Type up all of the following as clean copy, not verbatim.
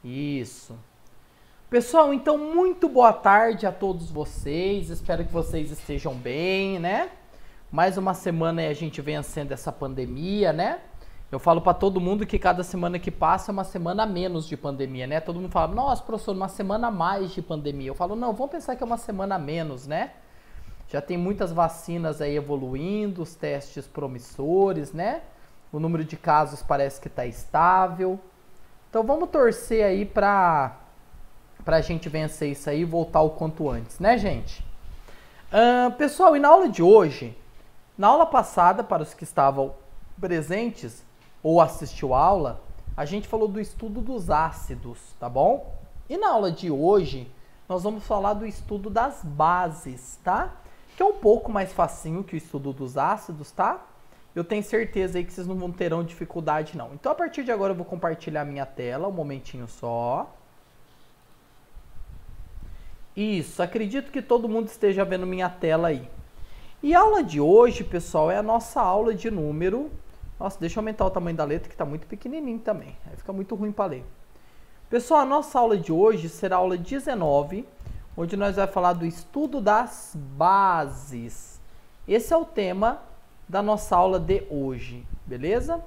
Isso. Pessoal, então muito boa tarde a todos vocês. Espero que vocês estejam bem, né? Mais uma semana aí a gente vencendo essa pandemia, né? Eu falo para todo mundo que cada semana que passa é uma semana a menos de pandemia, né? Todo mundo fala, nossa, professor, uma semana a mais de pandemia. Eu falo, não, vamos pensar que é uma semana a menos, né? Já tem muitas vacinas aí evoluindo, os testes promissores, né? O número de casos parece que está estável. Então vamos torcer aí pra gente vencer isso aí e voltar o quanto antes, né, gente? Pessoal, e na aula de hoje, na aula passada, para os que estavam presentes ou assistiu a aula, a gente falou do estudo dos ácidos, tá bom? E na aula de hoje, nós vamos falar do estudo das bases, tá? Que é um pouco mais facinho que o estudo dos ácidos, tá? Eu tenho certeza aí que vocês não terão dificuldade, não. Então, a partir de agora, eu vou compartilhar minha tela, um momentinho só. Isso, acredito que todo mundo esteja vendo minha tela aí. E a aula de hoje, pessoal, é a nossa aula de número... Nossa, deixa eu aumentar o tamanho da letra, que está muito pequenininho também. Aí fica muito ruim para ler. Pessoal, a nossa aula de hoje será a aula 19, onde nós vamos falar do estudo das bases. Esse é o tema da nossa aula de hoje, beleza?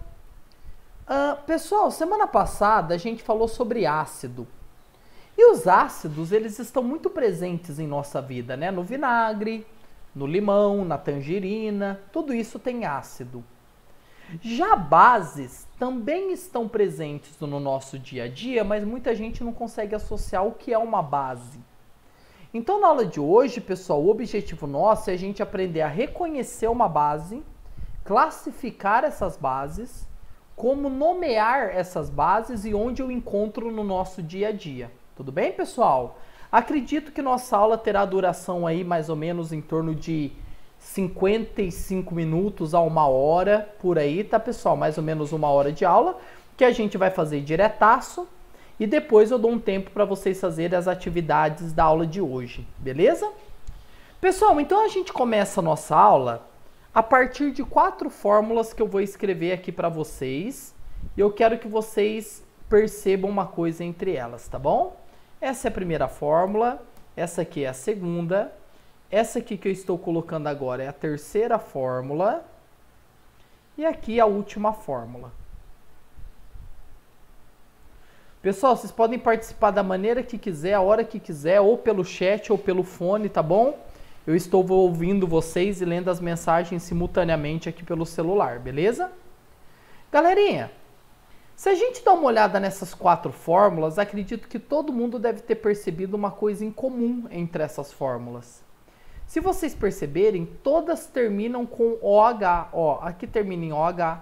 Pessoal, semana passada a gente falou sobre ácido. E os ácidos, eles estão muito presentes em nossa vida, né? No vinagre, no limão, na tangerina, tudo isso tem ácido. Já bases também estão presentes no nosso dia a dia, mas muita gente não consegue associar o que é uma base. Então, na aula de hoje, pessoal, o objetivo nosso é a gente aprender a reconhecer uma base, classificar essas bases, como nomear essas bases e onde eu encontro no nosso dia a dia. Tudo bem, pessoal? Acredito que nossa aula terá duração aí mais ou menos em torno de 55 minutos a 1 hora, por aí, tá, pessoal? Mais ou menos 1 hora de aula, que a gente vai fazer diretaço. E depois eu dou um tempo para vocês fazerem as atividades da aula de hoje, beleza? Pessoal, então a gente começa a nossa aula a partir de 4 fórmulas que eu vou escrever aqui para vocês. E eu quero que vocês percebam uma coisa entre elas, tá bom? Essa é a primeira fórmula, essa aqui é a segunda, essa aqui que eu estou colocando agora é a terceira fórmula e aqui a última fórmula. Pessoal, vocês podem participar da maneira que quiser, a hora que quiser, ou pelo chat ou pelo fone, tá bom? Eu estou ouvindo vocês e lendo as mensagens simultaneamente aqui pelo celular, beleza? Galerinha, se a gente dá uma olhada nessas 4 fórmulas, acredito que todo mundo deve ter percebido uma coisa em comum entre essas fórmulas. Se vocês perceberem, todas terminam com OH. Ó, aqui termina em OH.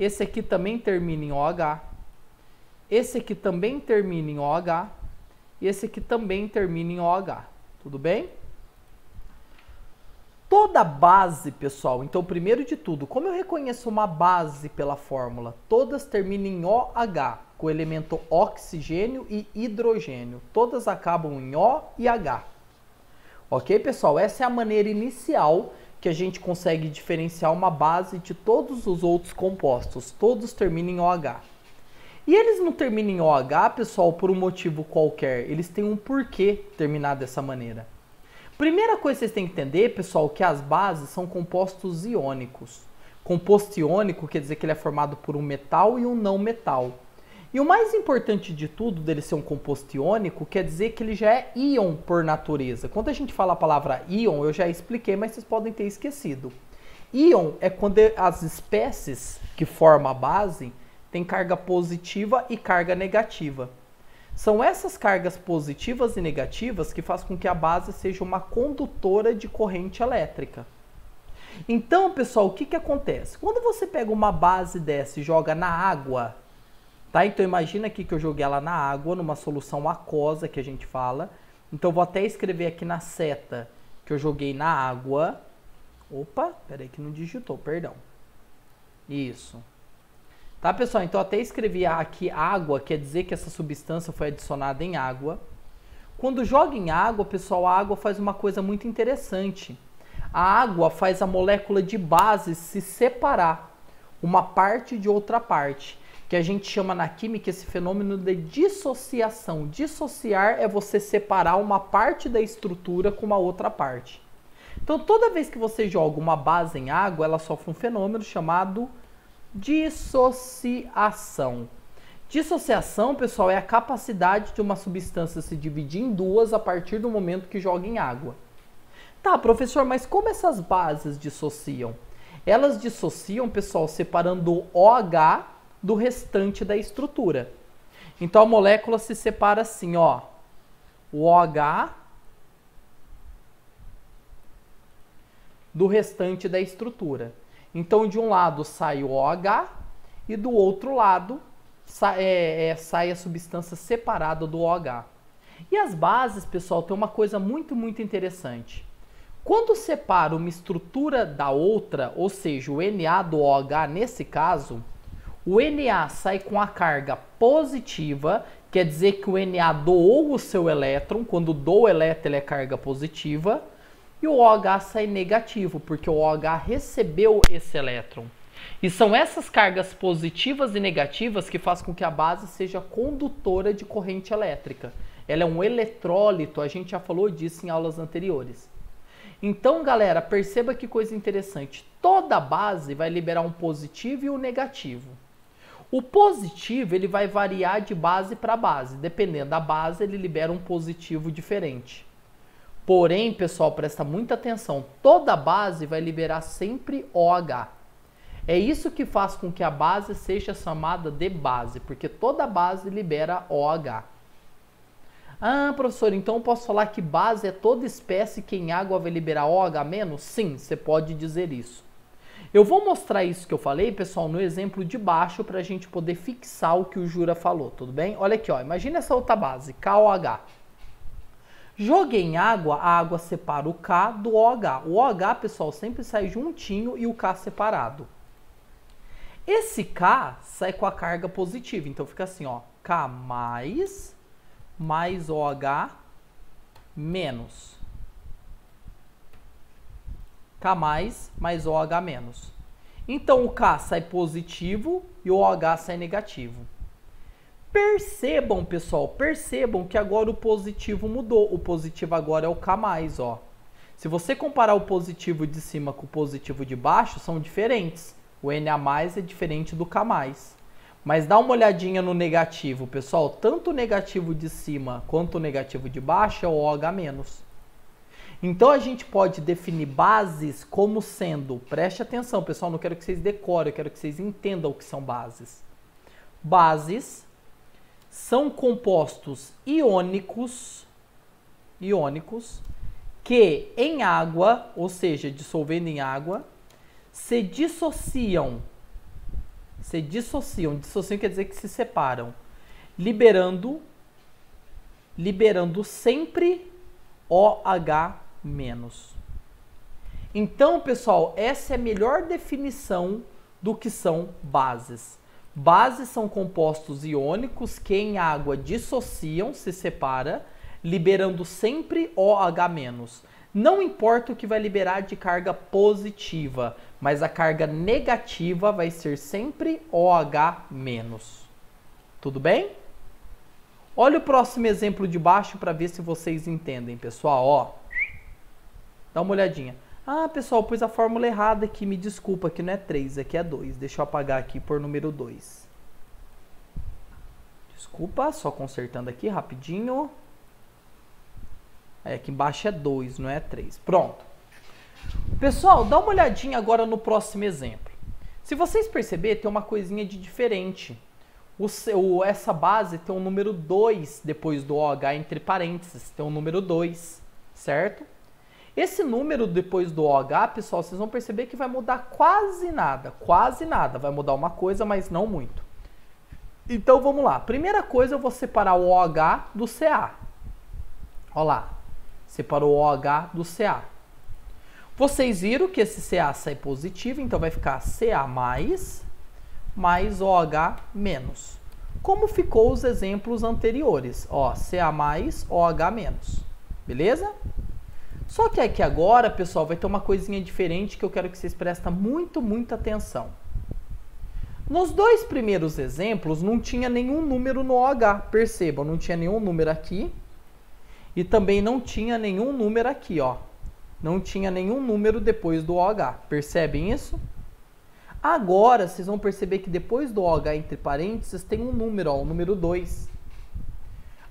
Esse aqui também termina em OH. Esse aqui também termina em OH. E esse aqui também termina em OH. Tudo bem? Toda base, pessoal, então primeiro de tudo, como eu reconheço uma base pela fórmula? Todas terminam em OH, com o elemento oxigênio e hidrogênio. Todas acabam em O e H. Ok, pessoal? Essa é a maneira inicial que a gente consegue diferenciar uma base de todos os outros compostos. Todos terminam em OH. E eles não terminam em OH, pessoal, por um motivo qualquer. Eles têm um porquê terminar dessa maneira. Primeira coisa que vocês têm que entender, pessoal, que as bases são compostos iônicos. Composto iônico quer dizer que ele é formado por um metal e um não metal. E o mais importante de tudo dele ser um composto iônico quer dizer que ele já é íon por natureza. Quando a gente fala a palavra íon, eu já expliquei, mas vocês podem ter esquecido. Íon é quando as espécies que formam a base têm carga positiva e carga negativa. São essas cargas positivas e negativas que fazem com que a base seja uma condutora de corrente elétrica. Então, pessoal, o que acontece? Quando você pega uma base dessa e joga na água, tá? Então imagina aqui que eu joguei ela na água, numa solução aquosa que a gente fala. Então eu vou até escrever aqui na seta que eu joguei na água. Opa, peraí que não digitou, perdão. Isso. Tá, pessoal? Então eu até escrevi aqui água, quer dizer que essa substância foi adicionada em água. Quando joga em água, pessoal, a água faz uma coisa muito interessante. A água faz a molécula de base se separar, uma parte de outra parte. que a gente chama na química esse fenômeno de dissociação. Dissociar é você separar uma parte da estrutura com uma outra parte. Então, toda vez que você joga uma base em água, ela sofre um fenômeno chamado dissociação. Dissociação, pessoal, é a capacidade de uma substância se dividir em duas a partir do momento que joga em água. Tá, professor, mas como essas bases dissociam? Elas dissociam, pessoal, separando o OH do restante da estrutura. Então, a molécula se separa assim, ó. O OH do restante da estrutura. Então, de um lado sai o OH e do outro lado sai a substância separada do OH. E as bases, pessoal, tem uma coisa muito interessante. Quando separa uma estrutura da outra, ou seja, o Na do OH nesse caso, o Na sai com a carga positiva, quer dizer que o Na doou o seu elétron, quando doa o elétron ele é carga positiva, e o OH sai negativo, porque o OH recebeu esse elétron. E são essas cargas positivas e negativas que fazem com que a base seja condutora de corrente elétrica. Ela é um eletrólito, a gente já falou disso em aulas anteriores. Então, galera, perceba que coisa interessante. Toda base vai liberar um positivo e um negativo. O positivo ele vai variar de base para base. Dependendo da base, ele libera um positivo diferente. Porém, pessoal, presta muita atenção. Toda base vai liberar sempre OH. É isso que faz com que a base seja chamada de base, porque toda base libera OH. Ah, professor, então eu posso falar que base é toda espécie que em água vai liberar OH-? Sim, você pode dizer isso. Eu vou mostrar isso que eu falei, pessoal, no exemplo de baixo para a gente poder fixar o que o Jura falou, tudo bem? Olha aqui, ó, imagina essa outra base, KOH. Joguei em água, a água separa o K do OH. O OH, pessoal, sempre sai juntinho e o K separado. Esse K sai com a carga positiva, então fica assim, ó, K mais OH menos. K mais OH menos. Então o K sai positivo e o OH sai negativo. Percebam, pessoal, percebam que agora o positivo mudou. O positivo agora é o K mais, ó. Se você comparar o positivo de cima com o positivo de baixo, são diferentes. O Na+ é diferente do K+. Mas dá uma olhadinha no negativo, pessoal. Tanto o negativo de cima quanto o negativo de baixo é o OH-. Então a gente pode definir bases como sendo... Preste atenção, pessoal, não quero que vocês decorem, eu quero que vocês entendam o que são bases. Bases são compostos iônicos que em água, ou seja, dissolvendo em água, se dissociam. Dissociam quer dizer que se separam, liberando sempre OH-. Então, pessoal, essa é a melhor definição do que são bases. Bases são compostos iônicos que em água dissociam, se separa, liberando sempre OH-. Não importa o que vai liberar de carga positiva, mas a carga negativa vai ser sempre OH-. Tudo bem? Olha o próximo exemplo de baixo para ver se vocês entendem, pessoal. Ó, dá uma olhadinha. Ah, pessoal, pus a fórmula errada aqui, me desculpa, aqui não é 3, aqui é 2. Deixa eu apagar aqui por número 2. Desculpa, só consertando aqui rapidinho. Aqui embaixo é 2, não é 3. Pronto. Pessoal, dá uma olhadinha agora no próximo exemplo. Se vocês perceberem, tem uma coisinha de diferente. Essa base tem um número 2 depois do OH entre parênteses. Tem um número 2, certo? Esse número depois do OH, pessoal, vocês vão perceber que vai mudar quase nada. Quase nada. Vai mudar uma coisa, mas não muito. Então, vamos lá. Primeira coisa, eu vou separar o OH do Ca. Olha lá. Separou o OH do Ca. Vocês viram que esse Ca sai positivo, então vai ficar Ca mais OH-. Como ficou os exemplos anteriores. Ó, Ca mais OH-. Beleza? Só que aqui agora, pessoal, vai ter uma coisinha diferente que eu quero que vocês prestem muita atenção. Nos dois primeiros exemplos, não tinha nenhum número no OH. Percebam, não tinha nenhum número aqui. E também não tinha nenhum número aqui, ó. Não tinha nenhum número depois do OH. Percebem isso? Agora, vocês vão perceber que depois do OH entre parênteses tem um número, ó, o número 2.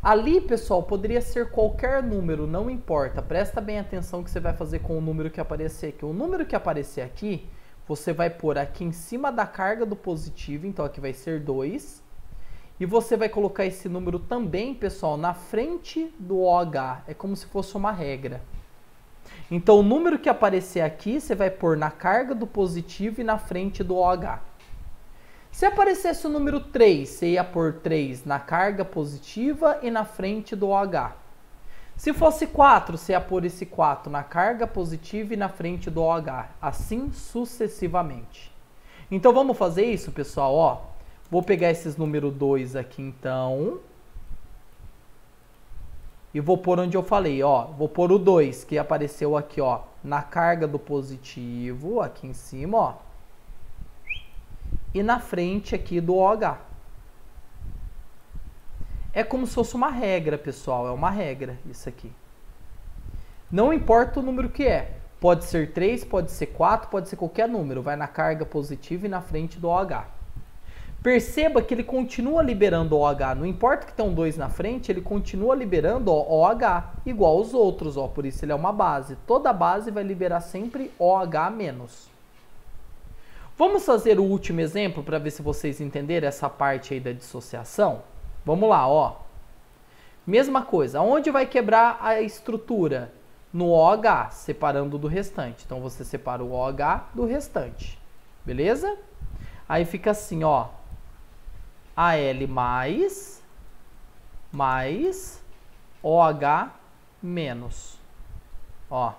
Ali, pessoal, poderia ser qualquer número, não importa. Presta bem atenção que você vai fazer com o número que aparecer aqui. O número que aparecer aqui, você vai pôr aqui em cima da carga do positivo, então aqui vai ser 2. E você vai colocar esse número também, pessoal, na frente do OH. É como se fosse uma regra. Então, o número que aparecer aqui, você vai pôr na carga do positivo e na frente do OH. Se aparecesse o número 3, você ia pôr 3 na carga positiva e na frente do OH. Se fosse 4, você ia pôr esse 4 na carga positiva e na frente do OH. Assim sucessivamente. Então, vamos fazer isso, pessoal? Ó, vou pegar esses número 2 aqui, então. E vou pôr onde eu falei, ó. Vou pôr o 2, que apareceu aqui, ó, na carga do positivo, aqui em cima, ó. E na frente aqui do OH. É como se fosse uma regra, pessoal. É uma regra, isso aqui. Não importa o número que é. Pode ser 3, pode ser 4, pode ser qualquer número. Vai na carga positiva e na frente do OH. Perceba que ele continua liberando o OH. Não importa que tenha um 2 na frente, ele continua liberando o OH. Igual os outros, ó. Por isso ele é uma base. Toda base vai liberar sempre OH-. Vamos fazer o último exemplo para ver se vocês entenderam essa parte aí da dissociação? Vamos lá, ó. Mesma coisa. Onde vai quebrar a estrutura? No OH, separando do restante. Então, você separa o OH do restante. Beleza? Aí fica assim, ó. Al mais OH menos. Ó.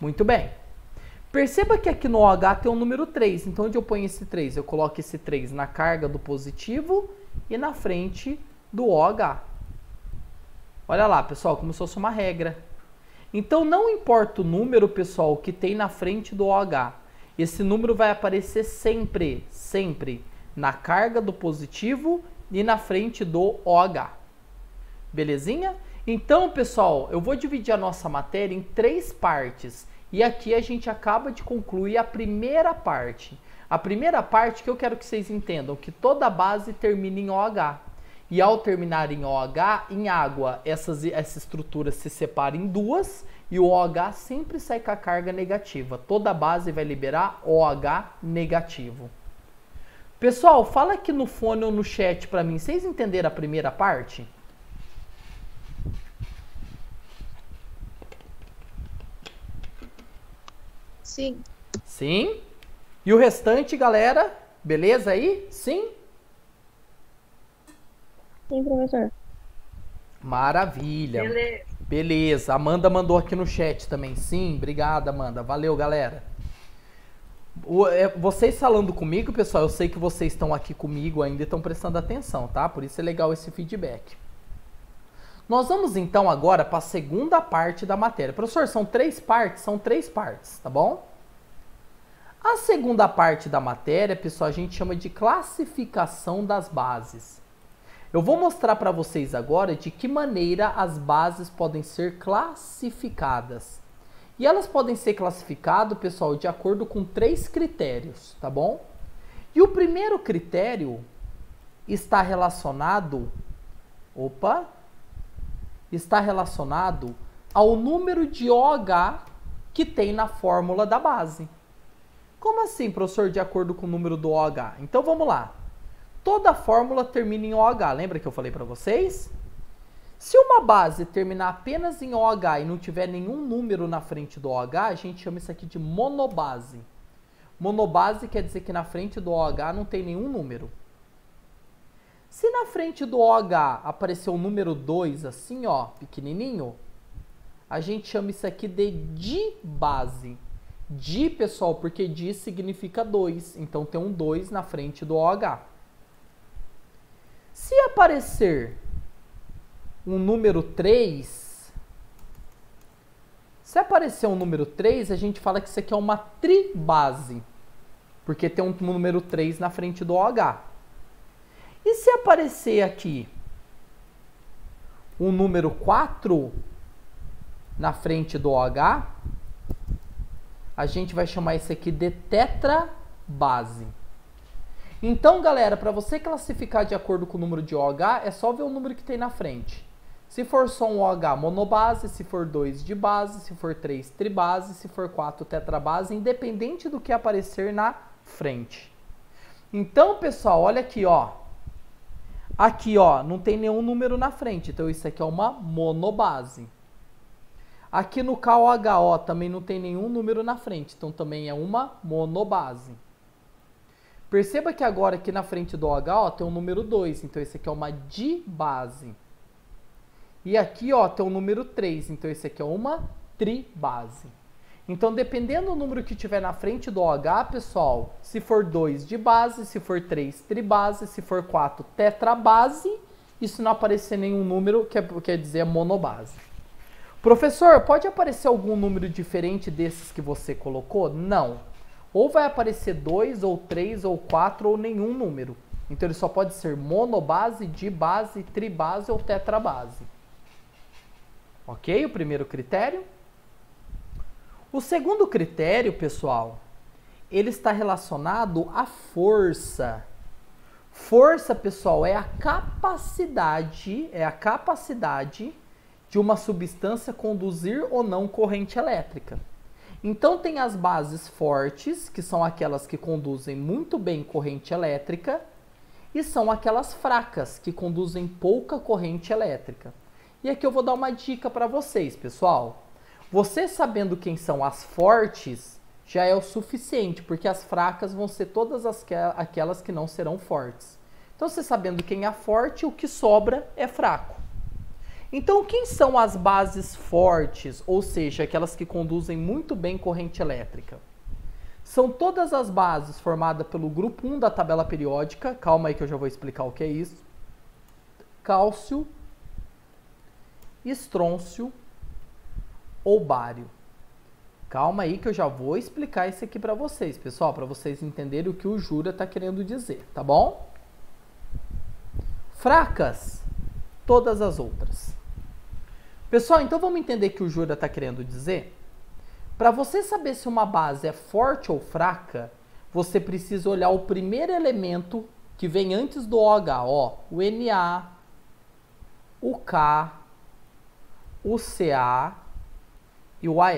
Muito bem. Perceba que aqui no OH tem o número 3. Então, onde eu ponho esse 3? Eu coloco esse 3 na carga do positivo e na frente do OH. Olha lá, pessoal, como se fosse uma regra. Então, não importa o número, pessoal, que tem na frente do OH. Esse número vai aparecer sempre, sempre, na carga do positivo e na frente do OH. Belezinha? Então, pessoal, eu vou dividir a nossa matéria em 3 partes. E aqui a gente acaba de concluir a primeira parte. A primeira parte que eu quero que vocês entendam, que toda base termina em OH. E ao terminar em OH, em água, essa estrutura se separa em 2 e o OH sempre sai com a carga negativa. Toda base vai liberar OH negativo. Pessoal, fala aqui no fone ou no chat para mim. Vocês entenderam a primeira parte? Sim. Sim? E o restante, galera? Beleza aí? Sim? Sim, professor. Maravilha. Beleza. Beleza. Amanda mandou aqui no chat também. Sim, obrigada, Amanda. Valeu, galera. Vocês falando comigo, pessoal, eu sei que vocês estão aqui comigo ainda e estão prestando atenção, tá? Por isso é legal esse feedback. Nós vamos então agora para a segunda parte da matéria. Professor, são 3 partes? São 3 partes, tá bom? A segunda parte da matéria, pessoal, a gente chama de classificação das bases. Eu vou mostrar para vocês agora de que maneira as bases podem ser classificadas. E elas podem ser classificadas, pessoal, de acordo com 3 critérios, tá bom? E o primeiro critério está relacionado... está relacionado ao número de OH que tem na fórmula da base. Como assim, professor, de acordo com o número do OH? Então, vamos lá. Toda fórmula termina em OH. Lembra que eu falei para vocês? Se uma base terminar apenas em OH e não tiver nenhum número na frente do OH, a gente chama isso aqui de monobase. Monobase quer dizer que na frente do OH não tem nenhum número. Se na frente do OH aparecer o número 2 assim, ó, pequenininho, a gente chama isso aqui de dibase. Di, pessoal, porque di significa 2, então tem um 2 na frente do OH. Se aparecer um número 3, a gente fala que isso aqui é uma tribase. porque tem um número 3 na frente do OH. E se aparecer aqui um número 4 na frente do OH, a gente vai chamar isso aqui de tetrabase. Então, galera, para você classificar de acordo com o número de OH, é só ver o número que tem na frente. Se for só um OH monobase, se for 2 dibase, se for 3 tribase, se for 4 tetrabase, independente do que aparecer na frente. Então, pessoal, olha aqui, ó. Aqui, ó, não tem nenhum número na frente, então isso aqui é uma monobase. Aqui no KOH, ó, também não tem nenhum número na frente, então também é uma monobase. Perceba que agora aqui na frente do OH, ó, tem um número 2, então esse aqui é uma dibase. E aqui, ó, tem um número 3, então esse aqui é uma tribase. Então, dependendo do número que tiver na frente do OH, pessoal, se for 2 dibase, se for 3 tribase, se for 4 tetrabase, e se não aparecer nenhum número, quer dizer monobase. Professor, pode aparecer algum número diferente desses que você colocou? Não. Ou vai aparecer 2, ou 3, ou 4, ou nenhum número. Então, ele só pode ser monobase, dibase, tribase ou tetrabase. Ok? O primeiro critério. O segundo critério, pessoal, ele está relacionado à força. Força, pessoal, é a capacidade de uma substância conduzir ou não corrente elétrica. Então, tem as bases fortes, que são aquelas que conduzem muito bem corrente elétrica, e são aquelas fracas, que conduzem pouca corrente elétrica. E aqui eu vou dar uma dica para vocês, pessoal. Você sabendo quem são as fortes, já é o suficiente, porque as fracas vão ser todas aquelas que não serão fortes. Então, você sabendo quem é forte, o que sobra é fraco. Então, quem são as bases fortes, ou seja, aquelas que conduzem muito bem corrente elétrica? São todas as bases formadas pelo grupo 1 da tabela periódica. Calma aí que eu já vou explicar o que é isso. Cálcio, estrôncio ou bário. Calma aí que eu já vou explicar isso aqui para vocês, pessoal, para vocês entenderem o que o Jura está querendo dizer, tá bom? Fracas, todas as outras. Pessoal, então vamos entender o que o Jura está querendo dizer? Para você saber se uma base é forte ou fraca, você precisa olhar o primeiro elemento que vem antes do OH, ó, o Na, o K, o Ca e o Al.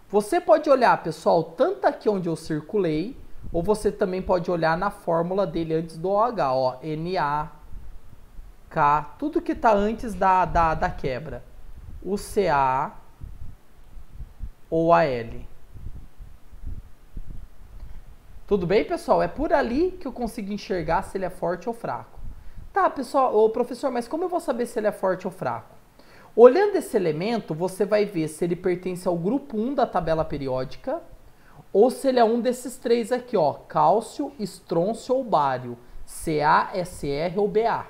Você pode olhar, pessoal, tanto aqui onde eu circulei, ou você também pode olhar na fórmula dele antes do OH, ó, Na, K, tudo que está antes da quebra, o Ca ou Al. Tudo bem, pessoal? É por ali que eu consigo enxergar se ele é forte ou fraco. Tá, pessoal, ô professor, mas como eu vou saber se ele é forte ou fraco? Olhando esse elemento, você vai ver se ele pertence ao grupo 1 da tabela periódica ou se ele é um desses três aqui, ó, cálcio, estrôncio ou bário, Ca, Sr ou Ba.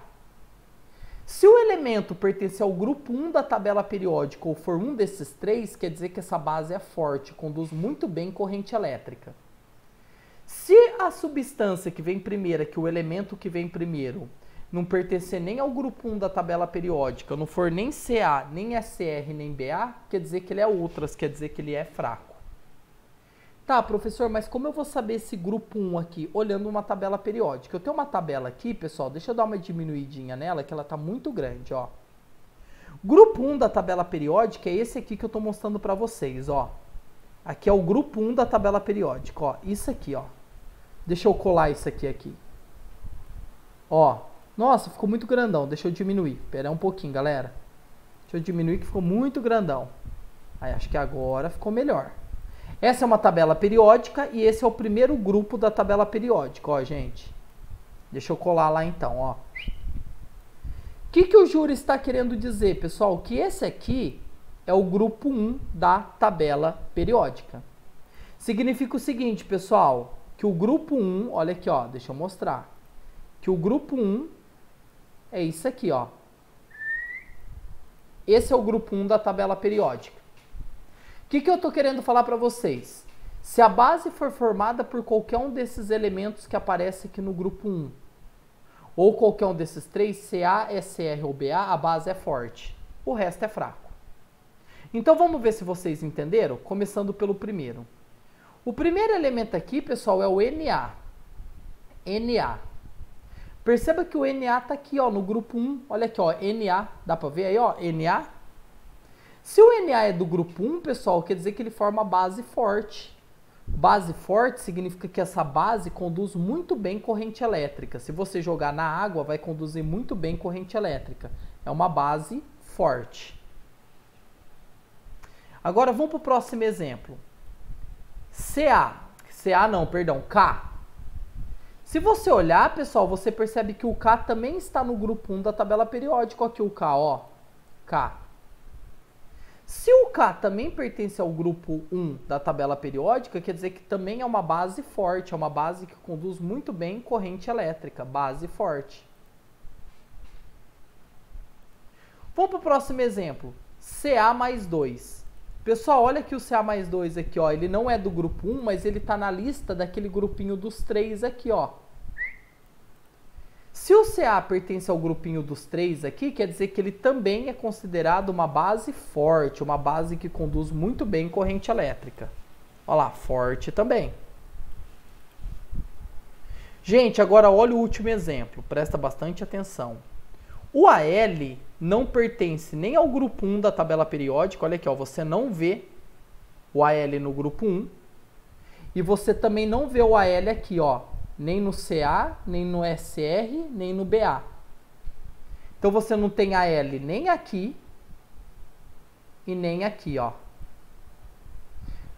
Se o elemento pertencer ao grupo 1 da tabela periódica ou for um desses três, quer dizer que essa base é forte, conduz muito bem corrente elétrica. Se a substância que vem primeiro, que o elemento que vem primeiro, não pertencer nem ao grupo 1 da tabela periódica, não for nem Ca, nem Sr, nem Ba, quer dizer que ele é ultras, quer dizer que ele é fraco. Tá, professor, mas como eu vou saber esse grupo 1 aqui, olhando uma tabela periódica? Eu tenho uma tabela aqui, pessoal, deixa eu dar uma diminuidinha nela, que ela tá muito grande, ó. Grupo 1 da tabela periódica é esse aqui que eu tô mostrando para vocês, ó. Aqui é o grupo 1 da tabela periódica, ó. Isso aqui, ó. Deixa eu colar isso aqui. Ó. Nossa, ficou muito grandão. Deixa eu diminuir. Espera um pouquinho, galera. Deixa eu diminuir que ficou muito grandão. Aí, acho que agora ficou melhor. Essa é uma tabela periódica e esse é o primeiro grupo da tabela periódica, ó, gente. Deixa eu colar lá então, ó. O que o Jura está querendo dizer, pessoal? Que esse aqui é o grupo 1 da tabela periódica. Significa o seguinte, pessoal, que o grupo 1, olha aqui, ó, deixa eu mostrar. Que o grupo 1 é isso aqui, ó. Esse é o grupo 1 da tabela periódica. O que eu estou querendo falar para vocês? Se a base for formada por qualquer um desses elementos que aparece aqui no grupo 1, ou qualquer um desses três, Ca, SR ou Ba, a base é forte. O resto é fraco. Então vamos ver se vocês entenderam, começando pelo primeiro. O primeiro elemento aqui, pessoal, é o Na. Na. Perceba que o Na está aqui, ó, no grupo 1. Olha aqui, ó, Na. Dá para ver aí, ó, Na? Se o Na é do grupo 1, pessoal, quer dizer que ele forma base forte. Base forte significa que essa base conduz muito bem corrente elétrica. Se você jogar na água, vai conduzir muito bem corrente elétrica. É uma base forte. Agora vamos para o próximo exemplo. K. Se você olhar, pessoal, você percebe que o K também está no grupo 1 da tabela periódica. Aqui o K, ó. K. Se o K também pertence ao grupo 1 da tabela periódica, quer dizer que também é uma base forte, é uma base que conduz muito bem corrente elétrica, base forte. Vamos para o próximo exemplo. Ca mais 2. Pessoal, olha aqui o Ca mais 2 aqui, ó. Ele não é do grupo 1, mas ele está na lista daquele grupinho dos 3 aqui, ó. Se o Ca pertence ao grupinho dos 3 aqui, quer dizer que ele também é considerado uma base forte, uma base que conduz muito bem corrente elétrica. Olha lá, forte também. Gente, agora olha o último exemplo, presta bastante atenção. O Al não pertence nem ao grupo 1 da tabela periódica, olha aqui, ó, você não vê o Al no grupo 1, e você também não vê o Al aqui, ó, nem no Ca, nem no SR, nem no Ba. Então você não tem Al nem aqui e nem aqui, ó.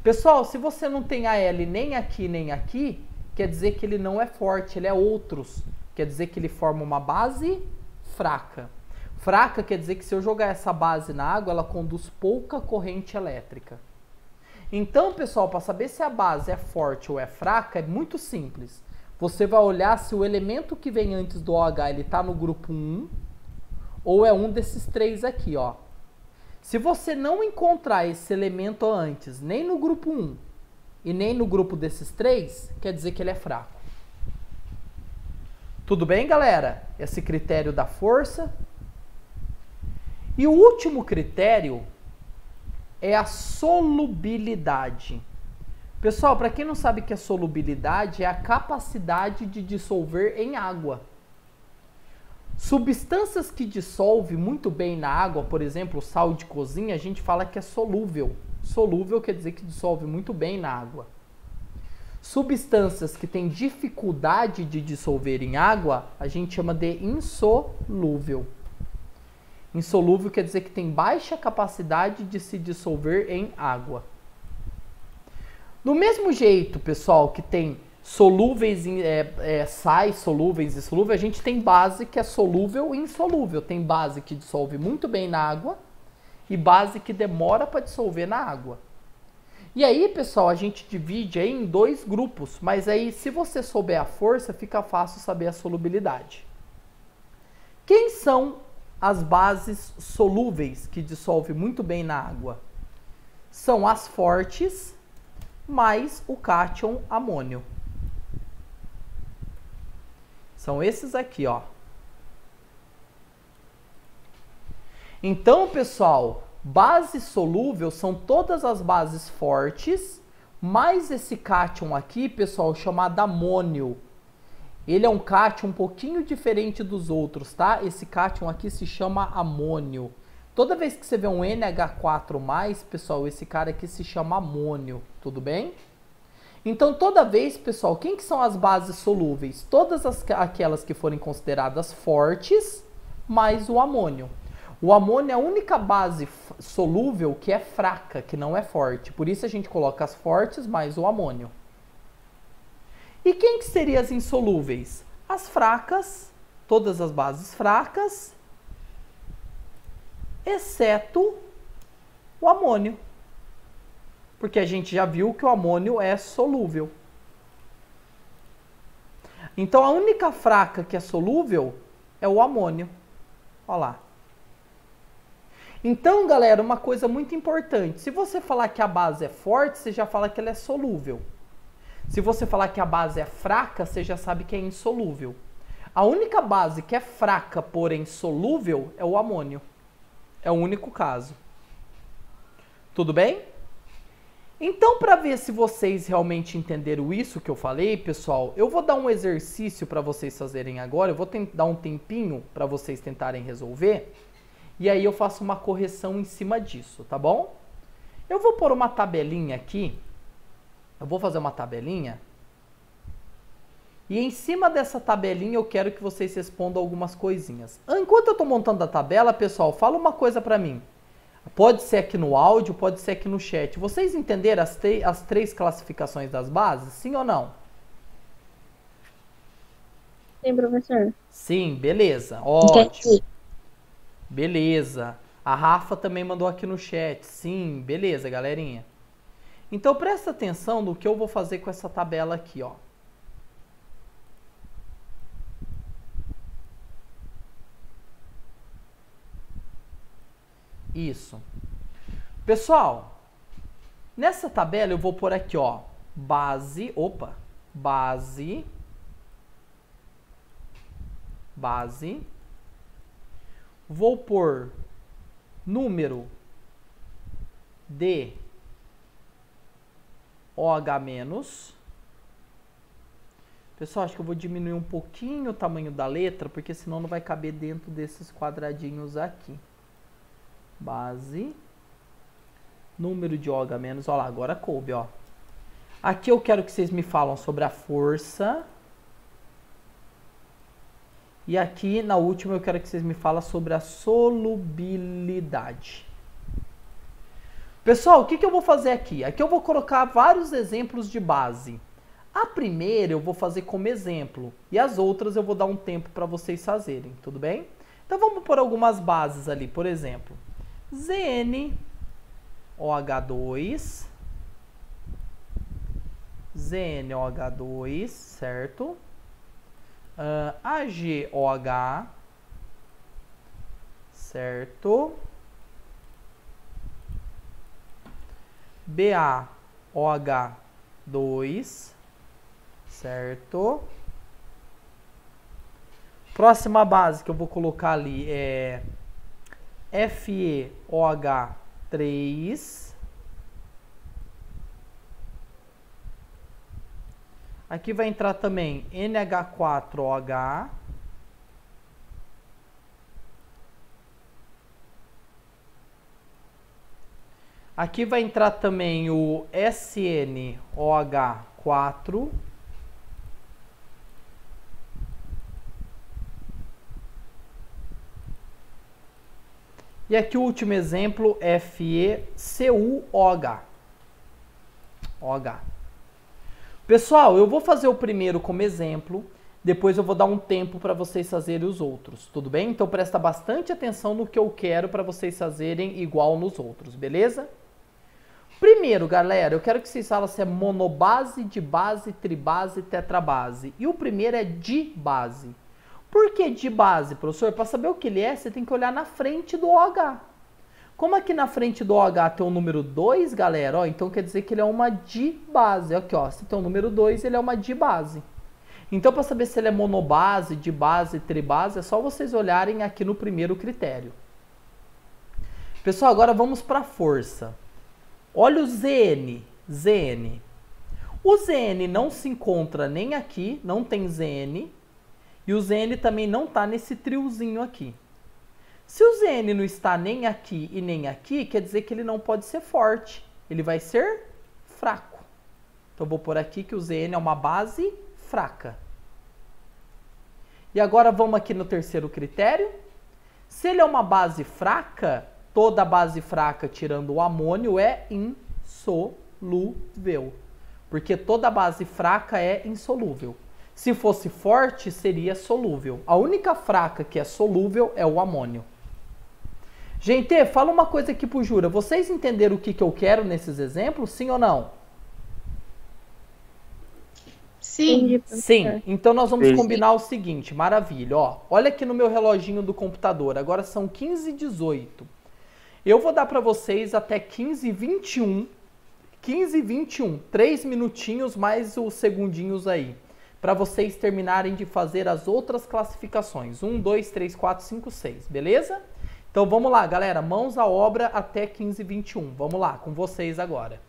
Pessoal, se você não tem Al nem aqui, quer dizer que ele não é forte, ele é outros. Quer dizer que ele forma uma base fraca. Fraca quer dizer que se eu jogar essa base na água, ela conduz pouca corrente elétrica. Então, pessoal, para saber se a base é forte ou é fraca, é muito simples. Você vai olhar se o elemento que vem antes do OH ele está no grupo 1 ou é um desses 3 aqui, ó. Se você não encontrar esse elemento antes, nem no grupo 1 e nem no grupo desses 3, quer dizer que ele é fraco. Tudo bem, galera? Esse critério da força. E o último critério é a solubilidade. Pessoal, para quem não sabe o que é solubilidade, é a capacidade de dissolver em água. Substâncias que dissolvem muito bem na água, por exemplo, sal de cozinha, a gente fala que é solúvel. Solúvel quer dizer que dissolve muito bem na água. Substâncias que têm dificuldade de dissolver em água, a gente chama de insolúvel. Insolúvel quer dizer que tem baixa capacidade de se dissolver em água. Do mesmo jeito, pessoal, que tem solúveis, sais solúveis e insolúveis, a gente tem base que é solúvel e insolúvel. Tem base que dissolve muito bem na água e base que demora para dissolver na água. E aí, pessoal, a gente divide aí em 2 grupos, mas aí se você souber a força, fica fácil saber a solubilidade. Quem são as bases solúveis que dissolvem muito bem na água? São as fortes mais o cátion amônio. São esses aqui, ó. Então, pessoal, base solúvel são todas as bases fortes, mais esse cátion aqui, pessoal, chamado amônio. Ele é um cátion um pouquinho diferente dos outros, tá? Esse cátion aqui se chama amônio. Toda vez que você vê um NH4+, pessoal, esse cara aqui se chama amônio, tudo bem? Então, toda vez, pessoal, quem que são as bases solúveis? Todas aquelas que forem consideradas fortes, mais o amônio. O amônio é a única base solúvel que é fraca, que não é forte. Por isso a gente coloca as fortes mais o amônio. E quem que seriam as insolúveis? As fracas, todas as bases fracas, exceto o amônio. Porque a gente já viu que o amônio é solúvel. Então a única fraca que é solúvel é o amônio. Olha lá. Então, galera, uma coisa muito importante. Se você falar que a base é forte, você já fala que ela é solúvel. Se você falar que a base é fraca, você já sabe que é insolúvel. A única base que é fraca, porém solúvel, é o amônio. É o único caso. Tudo bem? Então, para ver se vocês realmente entenderam isso que eu falei, pessoal, eu vou dar um exercício para vocês fazerem agora. Eu vou dar um tempinho para vocês tentarem resolver. E aí eu faço uma correção em cima disso, tá bom? Eu vou pôr uma tabelinha aqui. Eu vou fazer uma tabelinha. E em cima dessa tabelinha eu quero que vocês respondam algumas coisinhas. Enquanto eu estou montando a tabela, pessoal, fala uma coisa para mim. Pode ser aqui no áudio, pode ser aqui no chat. Vocês entenderam as três classificações das bases? Sim ou não? Sim, professor. Sim, beleza. Ótimo. Entendi. Beleza. A Rafa também mandou aqui no chat. Sim, beleza, galerinha. Então presta atenção no que eu vou fazer com essa tabela aqui, ó. Isso. Pessoal, nessa tabela eu vou pôr aqui, ó, base, base. Vou pôr número de OH-. Pessoal, acho que eu vou diminuir um pouquinho o tamanho da letra, porque senão não vai caber dentro desses quadradinhos aqui. Base, número de OH-. Olha lá, agora coube, ó. Aqui eu quero que vocês me falam sobre a força. E aqui, na última, eu quero que vocês me falem sobre a solubilidade. Pessoal, o que eu vou fazer aqui? Aqui eu vou colocar vários exemplos de base. A primeira eu vou fazer como exemplo. E as outras eu vou dar um tempo para vocês fazerem, tudo bem? Então vamos pôr algumas bases ali, por exemplo. ZnOH2, ZnOH2, certo? AgOH, certo? BaOH2, certo? Próxima base que eu vou colocar ali é FeOH3. Aqui vai entrar também NH4OH. Aqui vai entrar também o SnOH4. E aqui o último exemplo, FeCuOH. OH. Pessoal, eu vou fazer o primeiro como exemplo, depois eu vou dar um tempo para vocês fazerem os outros, tudo bem? Então presta bastante atenção no que eu quero para vocês fazerem igual nos outros, beleza? Primeiro, galera, eu quero que vocês falem se é monobase, dibase, tribase, tetrabase. E o primeiro é dibase. Por que dibase, professor? Para saber o que ele é, você tem que olhar na frente do OH. Como aqui na frente do OH tem o número 2, galera, ó, então quer dizer que ele é uma dibase. Aqui, ó, se tem o número 2, ele é uma dibase. Então, para saber se ele é monobase, dibase, tribase, é só vocês olharem aqui no primeiro critério. Pessoal, agora vamos para a força. Olha o Zn. Zn. O Zn não se encontra nem aqui, não tem Zn. E o Zn também não está nesse triozinho aqui. Se o Zn não está nem aqui e nem aqui, quer dizer que ele não pode ser forte. Ele vai ser fraco. Então, eu vou pôr aqui que o Zn é uma base fraca. E agora vamos aqui no terceiro critério. Se ele é uma base fraca, toda base fraca, tirando o amônio, é insolúvel. Porque toda base fraca é insolúvel. Se fosse forte, seria solúvel. A única fraca que é solúvel é o amônio. Gente, fala uma coisa aqui pro Jura. Vocês entenderam o que eu quero nesses exemplos? Sim ou não? Sim. Sim. Então nós vamos combinar o seguinte. Maravilha. Ó, olha aqui no meu reloginho do computador. Agora são 15h18. Eu vou dar para vocês até 15h21, 3 minutinhos mais os segundinhos aí, para vocês terminarem de fazer as outras classificações. 1, 2, 3, 4, 5, 6, beleza? Então vamos lá, galera, mãos à obra até 15h21. Vamos lá, com vocês agora.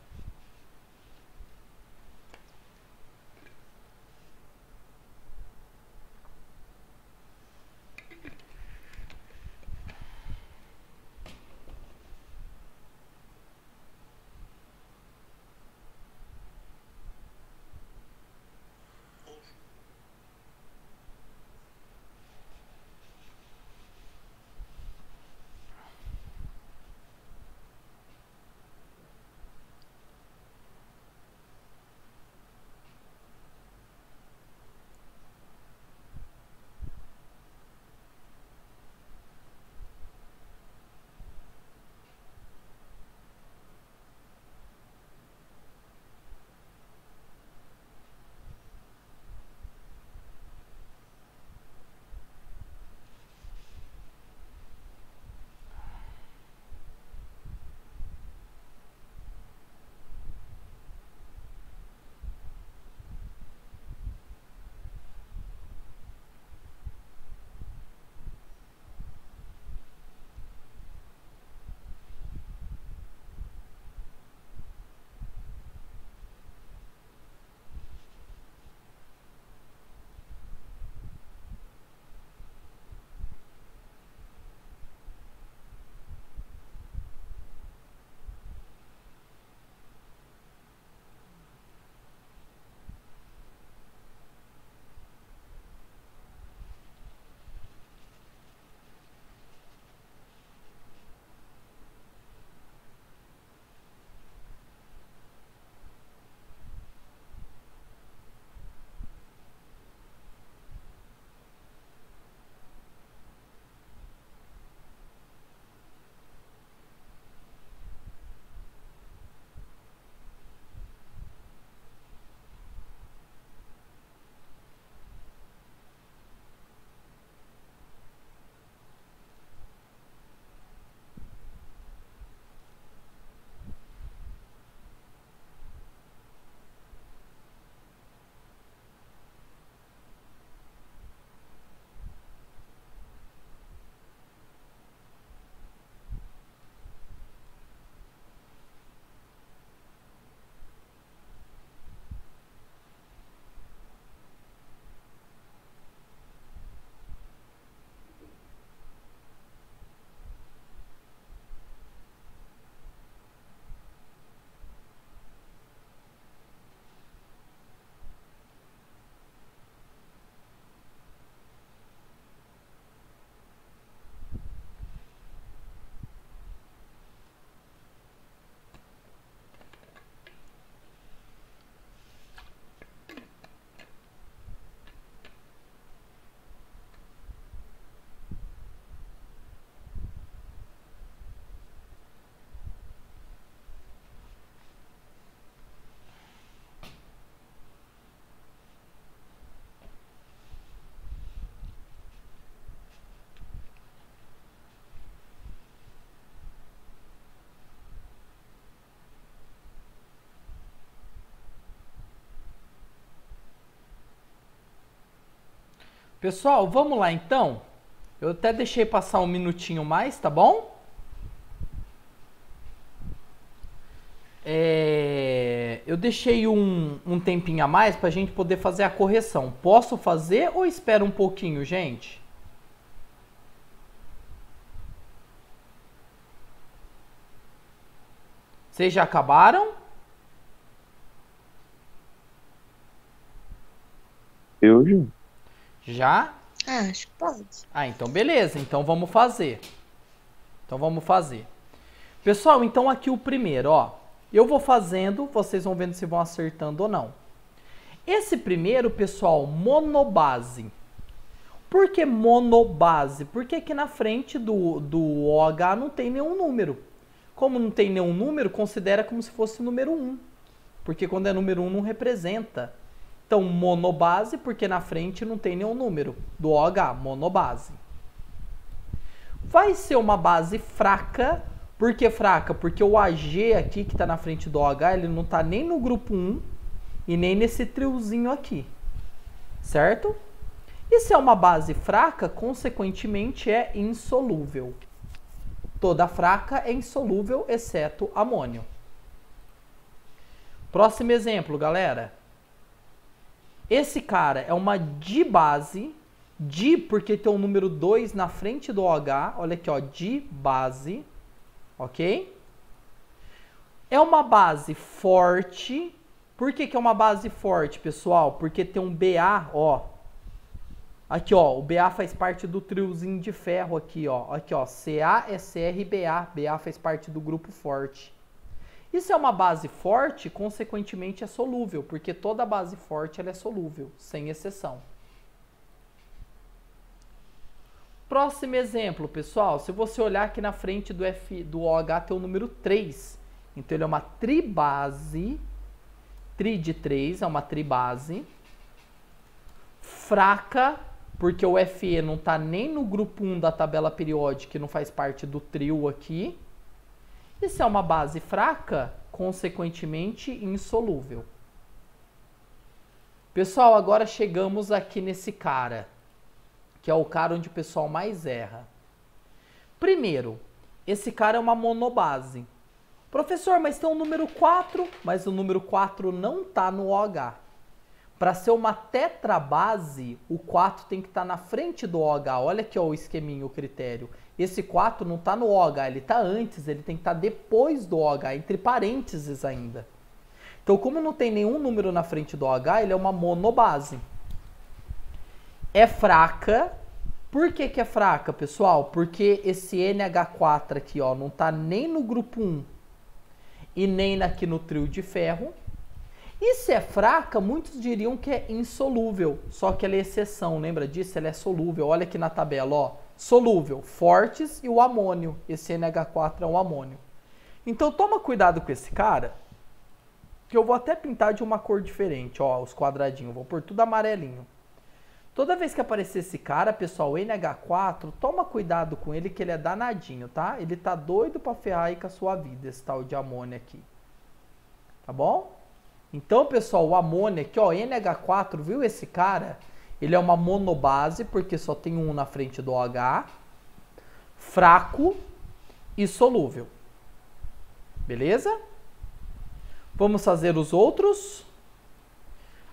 Pessoal, vamos lá então. Eu até deixei passar um minutinho mais, tá bom? Eu deixei um tempinho a mais pra gente poder fazer a correção. Posso fazer ou espero um pouquinho, gente? Vocês já acabaram? Eu já. Já? Acho que pode. Ah, então beleza. Então vamos fazer. Pessoal, então aqui o primeiro, ó. Eu vou fazendo, vocês vão vendo se vão acertando ou não. Esse primeiro, pessoal, monobase. Por que monobase? Porque aqui na frente do OH não tem nenhum número. Como não tem nenhum número, considera como se fosse número 1. Porque quando é número 1 não representa. Então, monobase, porque na frente não tem nenhum número. Do OH, monobase. Vai ser uma base fraca, Por que fraca? Porque o AG aqui, que está na frente do OH, ele não está nem no grupo 1 e nem nesse triozinho aqui. Certo? E se é uma base fraca, consequentemente é insolúvel. Toda fraca é insolúvel, exceto amônio. Próximo exemplo, galera. Esse cara é uma dibase. Di porque tem o número 2 na frente do OH. Olha aqui, ó, dibase. Ok? É uma base forte. Por que que é uma base forte, pessoal? Porque tem um Ba, ó. Aqui, ó, o Ba faz parte do triozinho de ferro aqui, ó. Aqui, ó, Ca, SR e Ba. Ba faz parte do grupo forte. E se é uma base forte, consequentemente é solúvel, porque toda base forte ela é solúvel, sem exceção. Próximo exemplo, pessoal, se você olhar aqui na frente do OH tem o número 3. Então ele é uma tribase, tri de 3, é uma tribase. Fraca, porque o Fe não está nem no grupo 1 da tabela periódica, que não faz parte do trio aqui. E se é uma base fraca, consequentemente insolúvel. Pessoal, agora chegamos aqui nesse cara, que é o cara onde o pessoal mais erra. Primeiro, esse cara é uma monobase. Professor, mas tem o número 4, mas o número 4 não está no OH. Para ser uma tetrabase, o 4 tem que estar na frente do OH. Olha aqui ó, o esqueminho, o critério. Esse 4 não está no OH, ele está antes, ele tem que estar depois do OH, entre parênteses ainda. Então, como não tem nenhum número na frente do OH, ele é uma monobase. É fraca. Por que que é fraca, pessoal? Porque esse NH4 aqui ó, não está nem no grupo 1 e nem aqui no trio de ferro. E se é fraca, muitos diriam que é insolúvel, só que ela é exceção, lembra disso? Ela é solúvel, olha aqui na tabela, ó, solúvel, fortes e o amônio, esse NH4 é um amônio. Então toma cuidado com esse cara, que eu vou até pintar de uma cor diferente, ó, os quadradinhos, vou pôr tudo amarelinho. Toda vez que aparecer esse cara, pessoal, NH4, toma cuidado com ele que ele é danadinho, tá? Ele tá doido pra ferrar aí com a sua vida, esse tal de amônio aqui. Tá bom? Então, pessoal, o amônio aqui, ó, NH4, viu esse cara? Ele é uma monobase, porque só tem um na frente do OH, fraco e solúvel. Beleza? Vamos fazer os outros.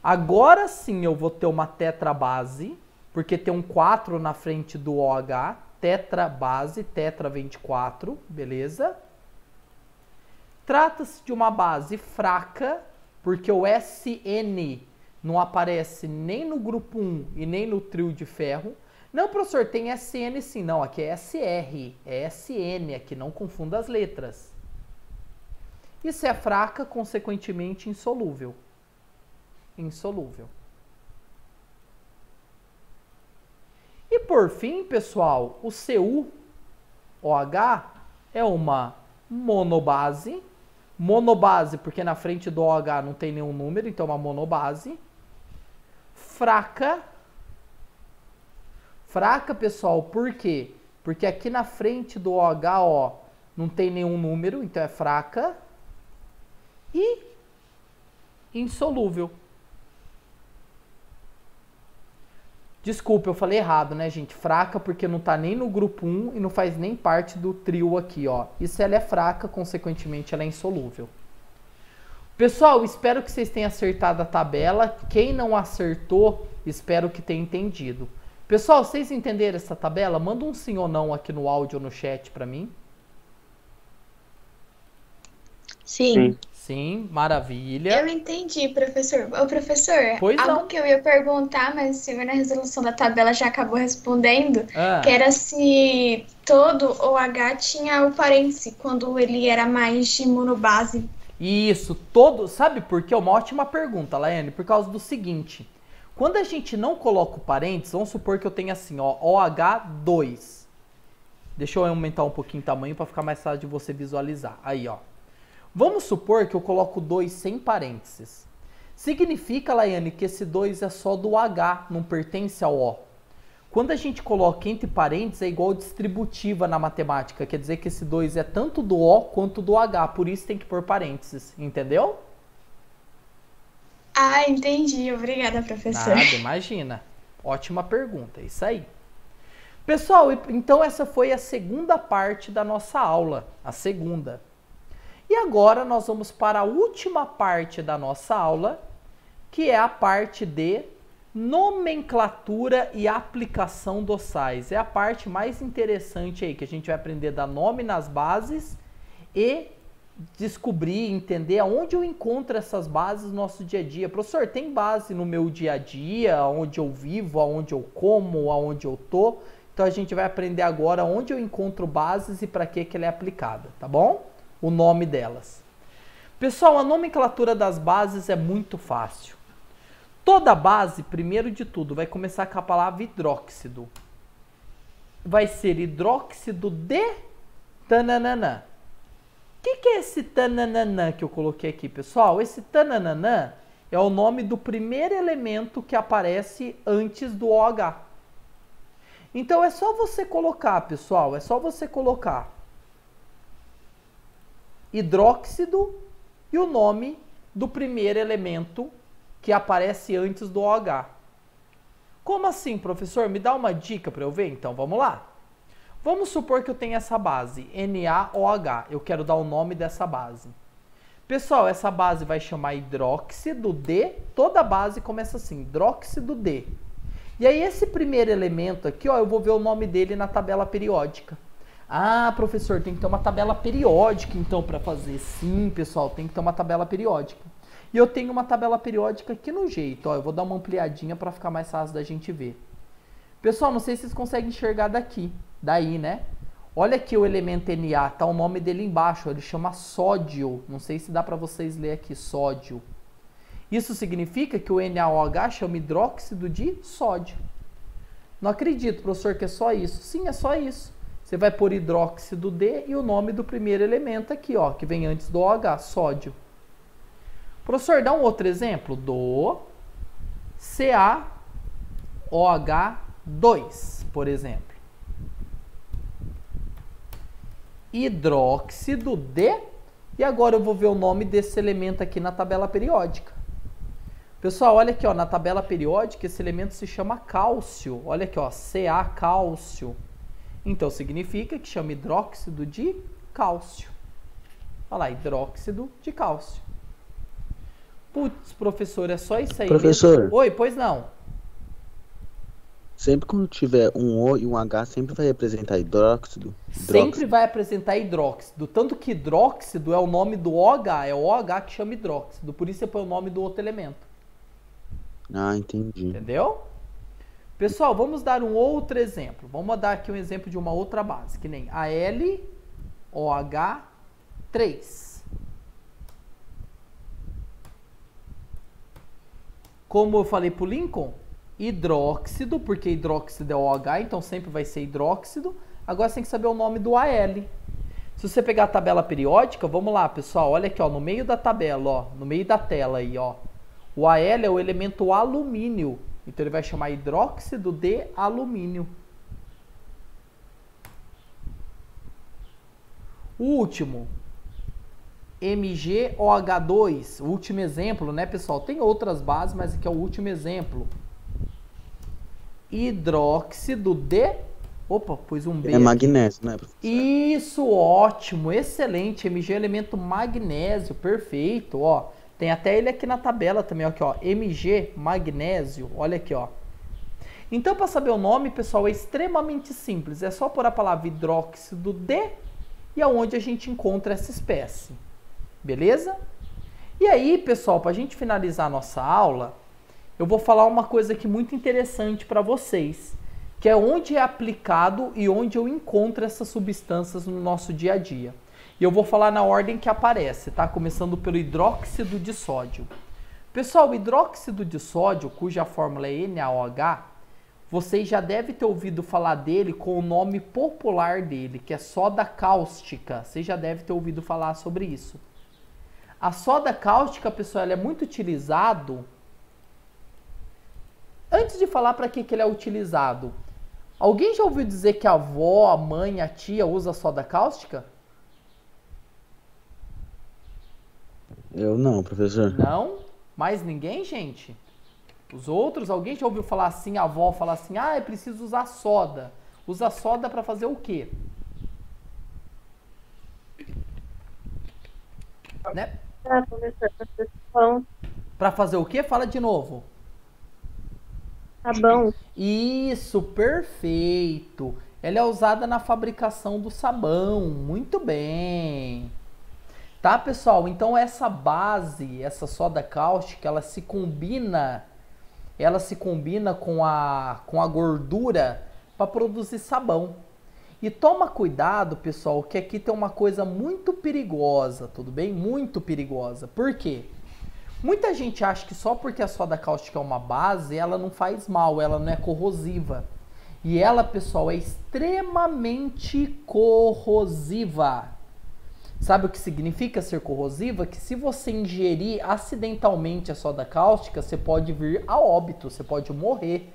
Agora sim eu vou ter uma tetrabase, porque tem um 4 na frente do OH, tetrabase, tetra vem de 4, beleza? Trata-se de uma base fraca, porque o SN não aparece nem no grupo 1 e nem no trio de ferro. Não, professor, tem SN sim. Não, aqui é SR, é SN, aqui não confunda as letras. E se é fraca, consequentemente insolúvel. Insolúvel. E por fim, pessoal, o CuOH é uma monobase. Monobase, porque na frente do OH não tem nenhum número, então é uma monobase. Fraca. Fraca, pessoal, por quê? Porque aqui na frente do OH, ó, não tem nenhum número, então é fraca. E insolúvel. Desculpa, eu falei errado, né, gente? Fraca porque não tá nem no grupo 1 e não faz nem parte do trio aqui, ó. E se ela é fraca, consequentemente, ela é insolúvel. Pessoal, espero que vocês tenham acertado a tabela. Quem não acertou, espero que tenha entendido. Pessoal, vocês entenderam essa tabela? Manda um sim ou não aqui no áudio ou no chat pra mim. Sim. Sim, maravilha. Eu entendi, professor. Ô, professor, Pois algo não. que eu ia perguntar, mas o senhor na resolução da tabela já acabou respondendo, Ah. que era se todo OH tinha o parêntese, quando ele era mais de monobase. Isso, todo. Sabe por quê? Uma ótima pergunta, Laiane. Por causa do seguinte: quando a gente não coloca o parênteses, vamos supor que eu tenha assim, ó, OH2. Deixa eu aumentar um pouquinho o tamanho para ficar mais fácil de você visualizar. Aí, ó. Vamos supor que eu coloco 2 sem parênteses. Significa, Laiane, que esse 2 é só do H, não pertence ao O. Quando a gente coloca entre parênteses, é igual distributiva na matemática. Quer dizer que esse 2 é tanto do O quanto do H. Por isso tem que pôr parênteses. Entendeu? Ah, entendi. Obrigada, professor. Nada, imagina. Ótima pergunta. É isso aí. Pessoal, então essa foi a segunda parte da nossa aula. A segunda. E agora nós vamos para a última parte da nossa aula, que é a parte de nomenclatura e aplicação dos sais. É a parte mais interessante aí, que a gente vai aprender a dar nome nas bases e descobrir, entender aonde eu encontro essas bases no nosso dia a dia. Professor, tem base no meu dia a dia, onde eu vivo, aonde eu como, aonde eu tô. Então a gente vai aprender agora onde eu encontro bases e para que ela é aplicada, tá bom? O nome delas. Pessoal, a nomenclatura das bases é muito fácil. Toda base, primeiro de tudo, vai começar com a palavra hidróxido. Vai ser hidróxido de tananana. O que é esse tananana que eu coloquei aqui, pessoal? Esse tananana é o nome do primeiro elemento que aparece antes do OH. Então é só você colocar, pessoal, é só você colocar hidróxido e o nome do primeiro elemento que aparece antes do OH. Como assim, professor? Me dá uma dica para eu ver? Então, vamos lá. Vamos supor que eu tenho essa base, NaOH. Eu quero dar o nome dessa base. Pessoal, essa base vai chamar hidróxido de... Toda base começa assim, hidróxido de. E aí, esse primeiro elemento aqui, ó, eu vou ver o nome dele na tabela periódica. Ah, professor, tem que ter uma tabela periódica, então, para fazer. Sim, pessoal, tem que ter uma tabela periódica. E eu tenho uma tabela periódica aqui no jeito, ó, eu vou dar uma ampliadinha para ficar mais fácil da gente ver. Pessoal, não sei se vocês conseguem enxergar daí, né? Olha aqui o elemento Na, tá o nome dele embaixo, ele chama sódio. Não sei se dá para vocês ler aqui, sódio. Isso significa que o NaOH chama hidróxido de sódio. Não acredito, professor, que é só isso. Sim, é só isso. Você vai pôr hidróxido de e o nome do primeiro elemento aqui, ó, que vem antes do OH, sódio. Professor, dá um outro exemplo do CaOH2, por exemplo. Hidróxido de... E agora eu vou ver o nome desse elemento aqui na tabela periódica. Pessoal, olha aqui, ó, na tabela periódica esse elemento se chama cálcio. Olha aqui, ó, Ca, cálcio. Então significa que chama hidróxido de cálcio. Olha lá, hidróxido de cálcio. Putz, professor, é só isso aí Professor. mesmo? Oi, pois não. Sempre quando tiver um O e um H, sempre vai representar hidróxido. Sempre vai apresentar hidróxido. Tanto que hidróxido é o nome do OH, é o OH que chama hidróxido. Por isso você põe o nome do outro elemento. Ah, entendi. Entendeu? Pessoal, vamos dar um outro exemplo. Vamos dar aqui um exemplo de uma outra base, que nem AlOH3. Como eu falei pro Lincoln, hidróxido, porque hidróxido é OH, então sempre vai ser hidróxido. Agora você tem que saber o nome do Al. Se você pegar a tabela periódica, vamos lá, pessoal, olha aqui, ó, no meio da tabela, ó, no meio da tela aí, ó. O Al é o elemento alumínio, então ele vai chamar hidróxido de alumínio. O último, MgOH2, o último exemplo, né, pessoal? Tem outras bases, mas aqui é o último exemplo. Hidróxido de... Opa, pus um B. É magnésio, né, professor? Isso, ótimo, excelente. Mg é elemento magnésio, perfeito, ó. Tem até ele aqui na tabela também, ó, aqui, ó. Mg, magnésio, olha aqui, ó. Então, para saber o nome, pessoal, é extremamente simples. É só pôr a palavra hidróxido de e aonde a gente encontra essa espécie. Beleza? E aí, pessoal, para a gente finalizar a nossa aula, eu vou falar uma coisa aqui muito interessante para vocês, que é onde é aplicado e onde eu encontro essas substâncias no nosso dia a dia. E eu vou falar na ordem que aparece, tá? Começando pelo hidróxido de sódio. Pessoal, o hidróxido de sódio, cuja fórmula é NaOH, vocês já devem ter ouvido falar dele com o nome popular dele, que é soda cáustica. Vocês já devem ter ouvido falar sobre isso. A soda cáustica, pessoal, ela é muito utilizado... Antes de falar para que ele é utilizado, Alguém já ouviu dizer que a avó, a mãe, a tia usa soda cáustica? Eu não, professor. Não? Mais ninguém, gente? Os outros? Alguém já ouviu falar assim, a avó falar assim, ah, é preciso usar soda. Usa soda para fazer o quê? Né? Professor, sabão. Para fazer o quê? Fala de novo. Sabão. Isso, perfeito. Ela é usada na fabricação do sabão. Muito bem. Tá, pessoal? Então essa base, essa soda cáustica, ela se combina com a gordura para produzir sabão. E toma cuidado, pessoal, que aqui tem uma coisa muito perigosa, tudo bem? Muito perigosa. Por quê? Muita gente acha que só porque a soda cáustica é uma base, ela não faz mal, ela não é corrosiva. E ela, pessoal, é extremamente corrosiva. Sabe o que significa ser corrosiva? Que se você ingerir acidentalmente a soda cáustica, você pode vir a óbito, você pode morrer.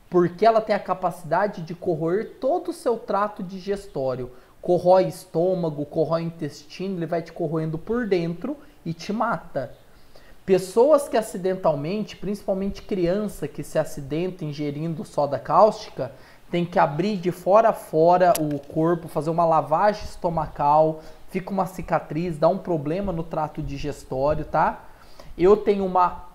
Porque ela tem a capacidade de corroer todo o seu trato digestório. Corrói estômago, corrói intestino, ele vai te corroendo por dentro e te mata. Pessoas que acidentalmente, principalmente criança que se acidenta ingerindo soda cáustica, tem que abrir de fora a fora o corpo, fazer uma lavagem estomacal, fica uma cicatriz, dá um problema no trato digestório, tá? Eu tenho uma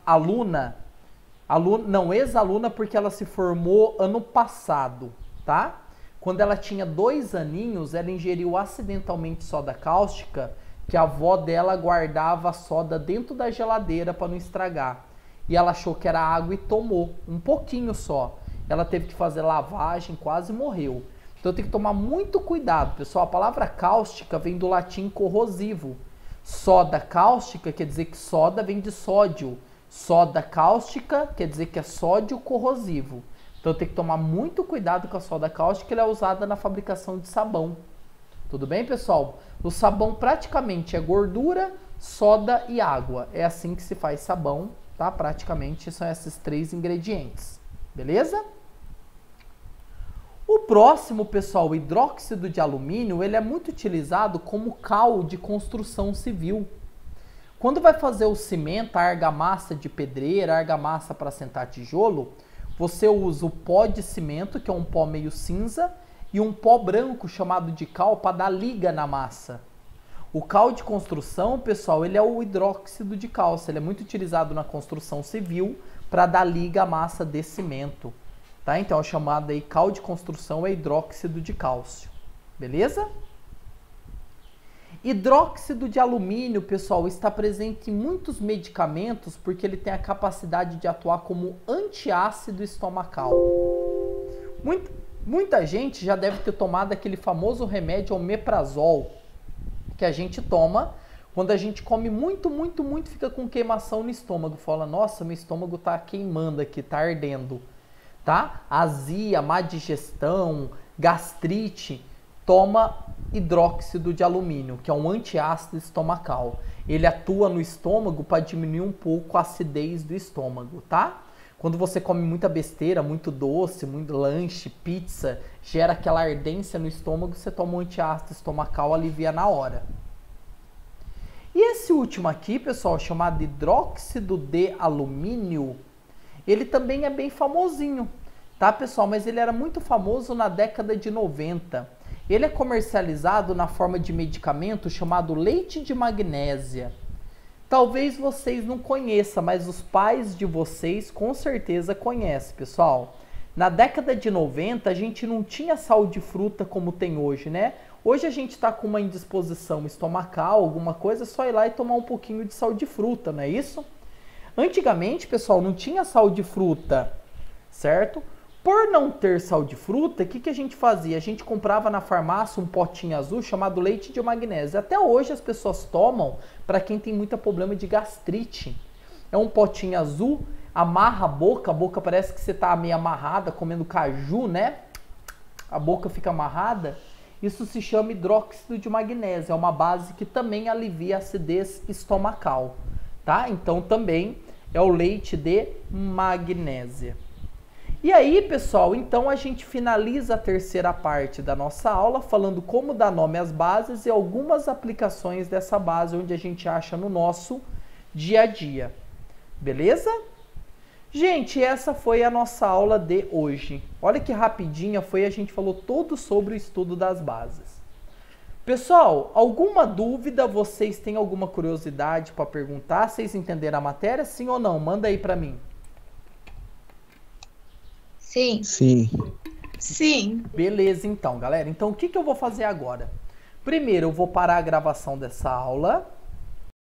ex-aluna, porque ela se formou ano passado, tá? Quando ela tinha 2 aninhos, ela ingeriu acidentalmente soda cáustica, que a avó dela guardava a soda dentro da geladeira para não estragar. E ela achou que era água e tomou, um pouquinho só. Ela teve que fazer lavagem, quase morreu. Então tem que tomar muito cuidado, pessoal. A palavra cáustica vem do latim corrosivo. Soda cáustica quer dizer que soda vem de sódio. Soda cáustica quer dizer que é sódio corrosivo. Então tem que tomar muito cuidado com a soda cáustica, ela é usada na fabricação de sabão. Tudo bem, pessoal? O sabão praticamente é gordura, soda e água. É assim que se faz sabão, tá? Praticamente são esses 3 ingredientes. Beleza? O próximo, pessoal, o hidróxido de alumínio, ele é muito utilizado como cal de construção civil. Quando vai fazer o cimento, a argamassa de pedreira, a argamassa para assentar tijolo, você usa o pó de cimento, que é um pó meio cinza, e um pó branco chamado de cal para dar liga na massa. O cal de construção, pessoal, ele é o hidróxido de cálcio. Ele é muito utilizado na construção civil para dar liga à massa de cimento. Tá? Então, a chamada aí cal de construção é hidróxido de cálcio. Beleza? Hidróxido de alumínio, pessoal, está presente em muitos medicamentos porque ele tem a capacidade de atuar como antiácido estomacal. Muita gente já deve ter tomado aquele famoso remédio omeprazol que a gente toma quando a gente come muito, fica com queimação no estômago. Fala, nossa, meu estômago tá queimando aqui, tá ardendo, tá? Azia, má digestão, gastrite, toma hidróxido de alumínio, que é um antiácido estomacal. Ele atua no estômago para diminuir um pouco a acidez do estômago, tá? Quando você come muita besteira, muito doce, muito lanche, pizza, gera aquela ardência no estômago, você toma um antiácido estomacal, alivia na hora. E esse último aqui, pessoal, chamado hidróxido de alumínio, ele também é bem famosinho, tá, pessoal? Mas ele era muito famoso na década de 90. Ele é comercializado na forma de medicamento chamado leite de magnésia. Talvez vocês não conheçam, mas os pais de vocês com certeza conhecem, pessoal. Na década de 90, a gente não tinha sal de fruta como tem hoje, né? Hoje a gente está com uma indisposição estomacal, alguma coisa, é só ir lá e tomar um pouquinho de sal de fruta, não é isso? Antigamente, pessoal, não tinha sal de fruta, certo? Por não ter sal de fruta, o que a gente fazia? A gente comprava na farmácia um potinho azul chamado leite de magnésio. Até hoje as pessoas tomam para quem tem muito problema de gastrite. É um potinho azul, amarra a boca parece que você está meio amarrada, comendo caju, né? A boca fica amarrada. Isso se chama hidróxido de magnésio. É uma base que também alivia a acidez estomacal, tá? Então também é o leite de magnésia. E aí, pessoal, então a gente finaliza a terceira parte da nossa aula falando como dar nome às bases e algumas aplicações dessa base onde a gente acha no nosso dia a dia. Beleza? Gente, essa foi a nossa aula de hoje. Olha que rapidinha foi, a gente falou todo sobre o estudo das bases. Pessoal, alguma dúvida? Vocês têm alguma curiosidade para perguntar? Vocês entenderam a matéria? Sim ou não? Manda aí para mim. Sim. Sim. Sim. Beleza, então, galera. Então, o que eu vou fazer agora? Primeiro, eu vou parar a gravação dessa aula.